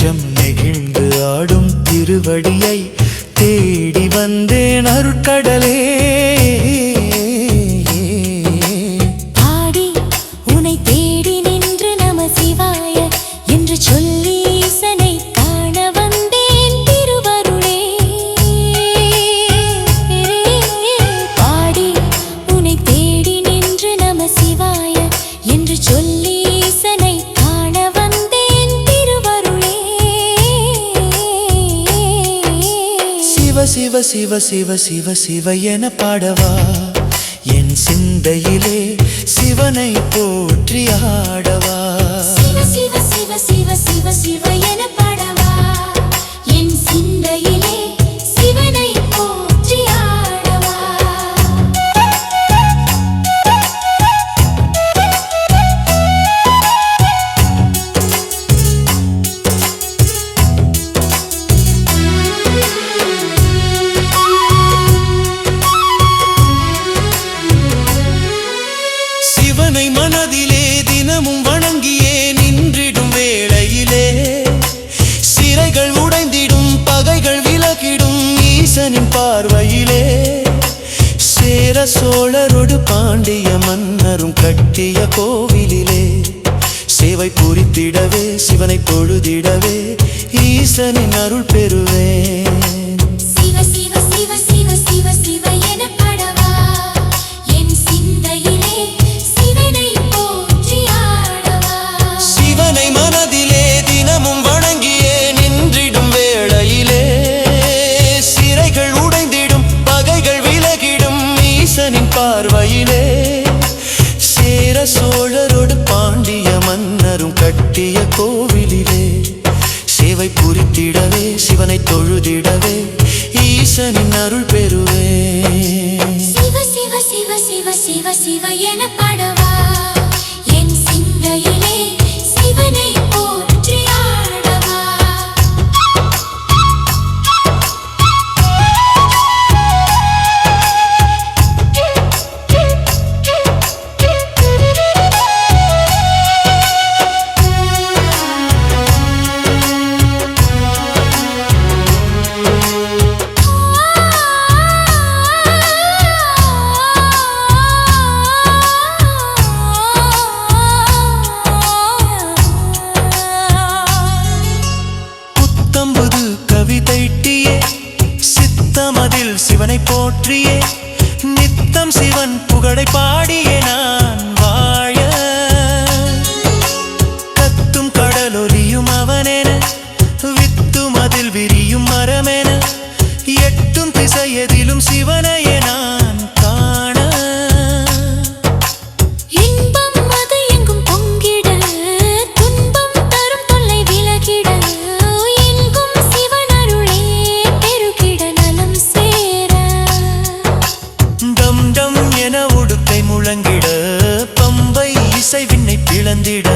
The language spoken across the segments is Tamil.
நெஞ்சம் நெகிழ்ந்து ஆடும் திருவடியை தேடி வந்தேன் அருட்கடலே. பாடி உனை தேடி நின்று நம சிவாய என்று சொல்லி ஈசனை காண வந்தேன் திருவருளே. பாடி உனை தேடி நின்று நம சிவாய என்று சொல்லி ஈசனை காண வந்தேன் திருவருளே. சிவ சிவ சிவ சிவ சிவ சிவ என பாடவா என் சிந்தையிலே சிவனை போற்றி ஆடவா. சிவ சிவ சிவ சிவ சிவ சிவ என பாடவா என் சிந்தையிலே சிவனை போற்றி ஆடவா. சிவனை மனதிலே தினமும் வணங்கியே நின்றிடும் வேளையிலே சிறைகள் உடைந்திடும் பகைகள் விலகிடும் ஈசனின் பார்வையிலே. சேர சோழரோடு பாண்டிய மன்னரும் கட்டிய கோவிலிலே சேவை புரித்திடவே சிவனை தொழுதிடவே ஈசனின் அருள் பெறுவேன். சிவ சிவ சிவ சிவ சிவ சிவ என பாடவா என் சிந்தையிலே சிவனை போற்றி ஆடவா. சிவனை மனதிலே தினமும் வணங்கியே நின்றிடும் வேளையிலே சிறைகள் உடைந்திடும் பகைகள் விலகிடும் ஈசனின் பார்வையிலே. சேர சோழரோடு பாண்டிய மன்னரும் கட்டிய கோவிலிலே சேவை புரித்திடவே சிவனை தொழுதிடவே ஈசனின் அருள் பெறுவேன். சிவ சிவ சிவ சிவ சிவ சிவ என பாடவா என் சிந்தையிலே சிவனை போற்றி ஆடவா. புத்தம்புது கவிதைட்டியே சித்தமதில் சிவனை போற்றியே நித்தம் சிவன் புகழை பாடியே நான் வாழ. கத்தும் கடலொலியும் அவனென வித்தும் அதில் விரியும் மரமென எட்டும் திசையதிலும் சிவனையே நான் காண. இன்பம் அது எங்கும் பொங்கிட துன்பம் தரும் தொல்லை விலகிட எங்கும் சிவன் அருளே பெருகிட நலம் சேர. டம் டம் என உடுக்கை முழங்கிட பம்பை இசை விண்ணை பிளந்திட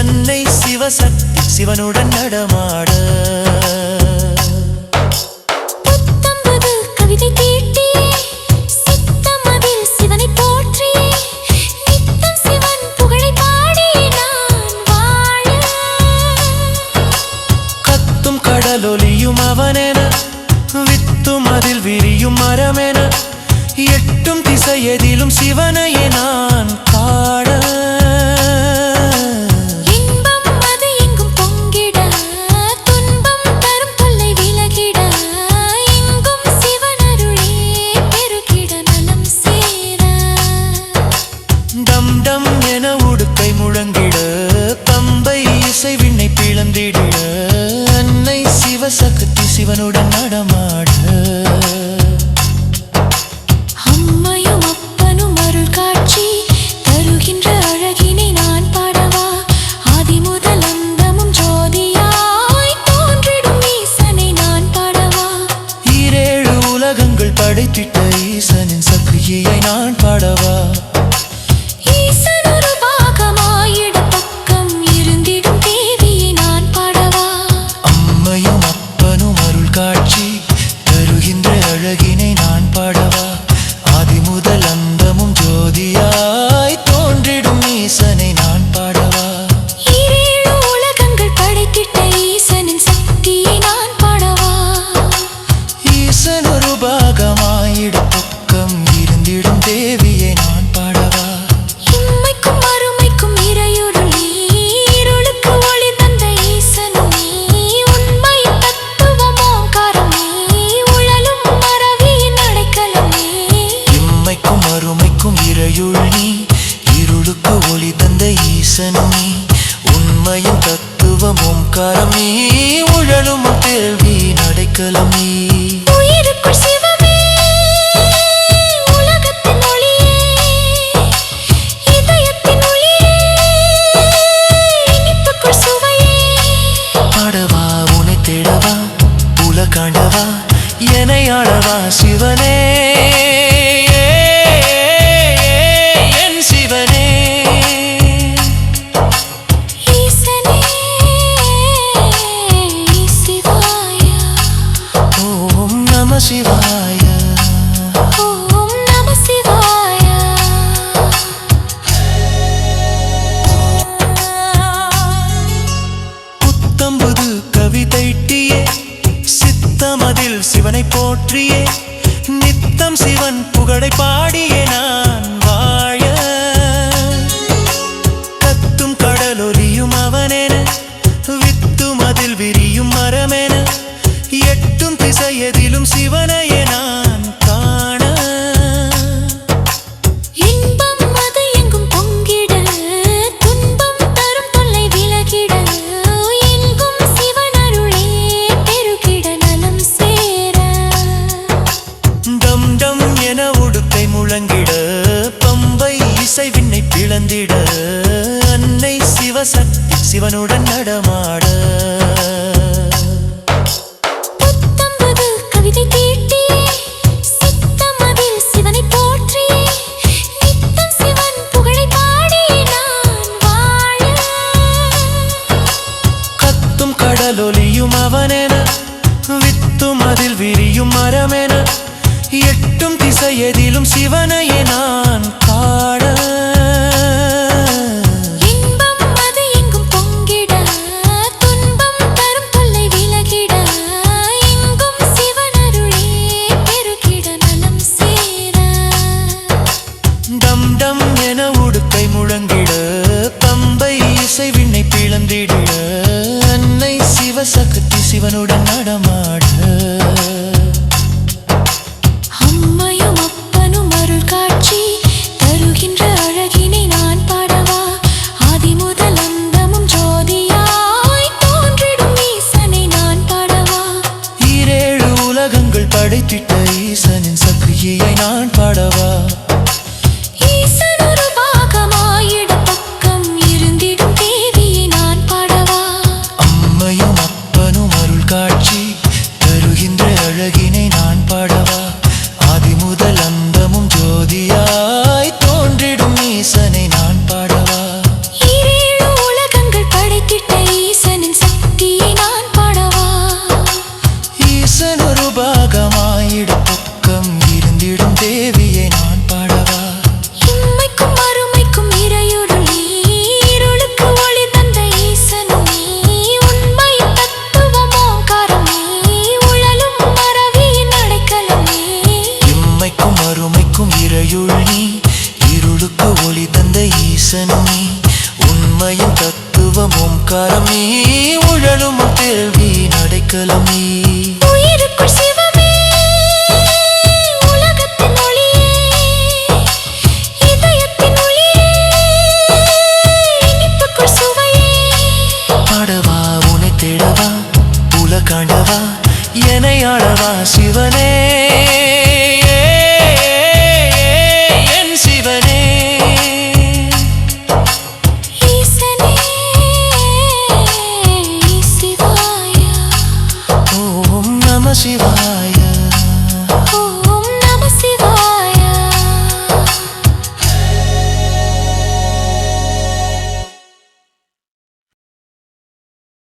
அன்னை சிவசக்தி சிவனுடன் நடமாட. புத்தம்புது கவிதை தீட்டியே சித்தமதில் சிவனை போற்றியே நித்தம் சிவன் புகழை பாடியே நான் வாழ. கத்தும் கடலொலியும் அவனென வித்தும் அதில் விரியும் மரமென எட்டும் திசையதிலும் சிவனையே நான் காண. இன்பம் அது எங்கும் பொங்கிட துன்பம் தரும் தொல்லை விலகிட எங்கும் சிவன் அருளே பெருகிட நலம் சேர. டம் டம் என உடுக்கை முழங்கிட பம்பை இசை விண்ணை பிளந்திட அன்னை சிவசக்தி சிவனுடன் நடமாட. அம்மையும் அப்பனும் அருள் காட்சி தருகின்ற அழகினை நான் பாடவா. ஆதி முதல் அந்தமும் ஜோதியாய் தோன்றிடும் ஈசனை நான் பாடவா. ஈரேழு உலகங்கள் படைத்திட்ட ஈசனின் சக்தியை நான் பாடவா. ஈசன் ஒரு பாகமாயிட பக்கம் இருந்திடும் தேவியை நான் பாடவா. அம்மையும் அப்பனும் அருள் காட்சி ஓம்காரம் நீ உழலும் கேள்வி நடைக்கலம் நீ உயிருக்குள் சிவமே உலகத்தின் ஒளியே இதயத்தின் ஒளியே இனிப்புக்குள் சுவையே பாடவா உனை தேடவா உலகாண்டவா என்னை ஆளவா சிவனே என் சிவனே ஈசனே சிவாய ஓம் நம சிவாய ஓம் நம சிவாய புத்தம்புது கவிதைட்டியே சித்தமதில் சிவனை போற்றியே நித்தம் சிவன் புகழை பாடியே நான் வாழ கத்தும் கடலொலியும் அவனென வித்தும் அதில் விரியும் மரமென எட்டும் திசையதிலும் சிவனையே நான் காண இன்பம் அது எங்கும் பொங்கிட துன்பம் தரும் தொல்லை விலகிட எங்கும் சிவன் அருளே பெருகிட நலம் சேர டம் டம் என உடுக்கை முழங்கிட பம்பை இசை விண்ணை பிளந்திட அன்னை சிவசக்தி சிவனுடன் நடமாட புத்தம்பது கவிதை தீட்டியே சித்தம் அதில் சிவனை போற்றியே நித்தம் சிவன் புகழை பாடியே நான் வாழ கத்தும் கடலொலியும் அவனென வித்தும் அதில் விரியும் மரமென எட்டும் திசையதிலும் சிவனையே நான் காண இன்பம் அது எங்கும் பொங்கிட துன்பம் தரும் தொல்லை விலகிட எங்கும் சிவன் அருளே பெருகிட நலம் சேர டம் டம் என உடுக்கை முழங்கிட பம்பை இசை விண்ணை பிளந்திட அன்னை சிவசக்தி சிவனுடன் நடமாட அம்மையும் அப்பனும் அருள் காட்சி தருகின்ற அழகினை நான் பாடவா ஆதி முதல் அந்தமும் ஜோதியாய் தோன்றிடும் ஈசனை நான் பாடவா ஈரேழு உலகங்கள் படைத்திட்ட ஈசனின் சக்தியை நான் பாடவா ஈசன் ஒரு பாகமாயிட பக்கம் இருந்திடும் தேவியை நான் பாடவா அம்மையும் அப்பனும் அருள் காட்சி தருகின்ற அழகினை நான் பாடவா ஆதி முதல் அந்தமும் ஜோதியாய் தோன்றிடும் ஈசனை நான் பாடவா ஈரேழு உலகங்கள் படைத்திட்ட ஈசனின் சக்தியை நான் பாடவா ஈசன் ஒரு பாகமாயிட பக்கம் இருந்திடும் தேவியை நான் பாடவா இம்மைக்கும் மறுமைக்கும் இறையுருளி இருளுக்கு ஒளி தந்த ஈசனும் நீ உண்மை தத்துவம் ஓங்காரம் நீ உழலும் மறவியின் அடைக்கலம் நீ இம்மைக்கும் அருமைக்கும் இறையுள் நீ இருளுக்கு ஒளி தந்த ஈசனும் நீ உண்மையின் தத்துவம் ஓம்காரம் நீ உழலும் கேள்வி நடைக்கலம் நீ உயிருக்குள் சிவமே உலகத்தின் ஒளியே இதயத்தின் ஒளியே இனிப்புக்குள் சுவையே பாடவா உனை தேடவா உலகாண்டவா என்னை ஆளவா சிவனே